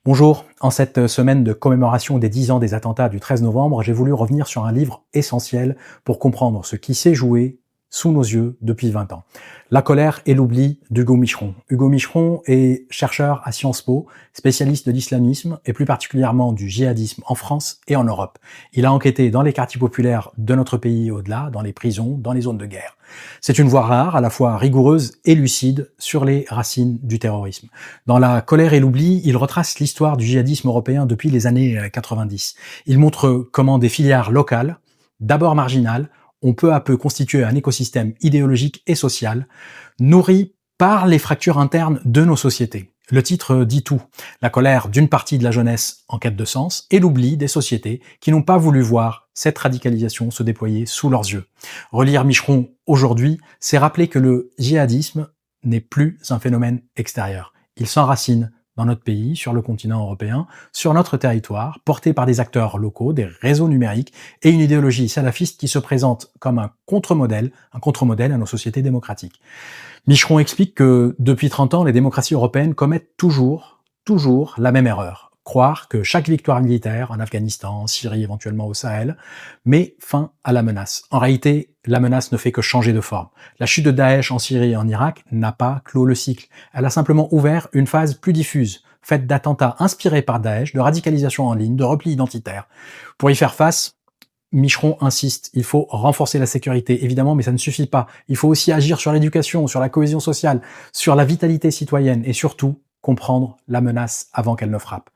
Bonjour, en cette semaine de commémoration des 10 ans des attentats du 13 novembre, j'ai voulu revenir sur un livre essentiel pour comprendre ce qui s'est joué sous nos yeux depuis 20 ans. La colère et l'oubli d'Hugo Micheron. Hugo Micheron est chercheur à Sciences Po, spécialiste de l'islamisme et plus particulièrement du djihadisme en France et en Europe. Il a enquêté dans les quartiers populaires de notre pays et au-delà, dans les prisons, dans les zones de guerre. C'est une voix rare, à la fois rigoureuse et lucide, sur les racines du terrorisme. Dans La colère et l'oubli, il retrace l'histoire du djihadisme européen depuis les années 90. Il montre comment des filières locales, d'abord marginales, ont peu à peu constitué un écosystème idéologique et social, nourri par les fractures internes de nos sociétés. Le titre dit tout. La colère d'une partie de la jeunesse en quête de sens et l'oubli des sociétés qui n'ont pas voulu voir cette radicalisation se déployer sous leurs yeux. Relire Micheron aujourd'hui, c'est rappeler que le djihadisme n'est plus un phénomène extérieur. Il s'enracine dans notre pays, sur le continent européen, sur notre territoire, porté par des acteurs locaux, des réseaux numériques et une idéologie salafiste qui se présente comme un contre-modèle à nos sociétés démocratiques. Micheron explique que depuis 30 ans, les démocraties européennes commettent toujours la même erreur. Croire que chaque victoire militaire, en Afghanistan, en Syrie, éventuellement au Sahel, met fin à la menace. En réalité, la menace ne fait que changer de forme. La chute de Daesh en Syrie et en Irak n'a pas clos le cycle. Elle a simplement ouvert une phase plus diffuse, faite d'attentats inspirés par Daesh, de radicalisation en ligne, de repli identitaire. Pour y faire face, Micheron insiste, il faut renforcer la sécurité, évidemment, mais ça ne suffit pas. Il faut aussi agir sur l'éducation, sur la cohésion sociale, sur la vitalité citoyenne et surtout comprendre la menace avant qu'elle ne frappe.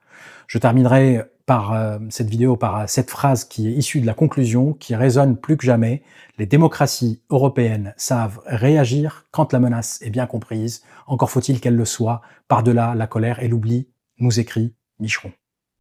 Je terminerai par cette vidéo par cette phrase qui est issue de la conclusion, qui résonne plus que jamais. Les démocraties européennes savent réagir quand la menace est bien comprise. Encore faut-il qu'elle le soit. Par-delà la colère et l'oubli, nous écrit Micheron.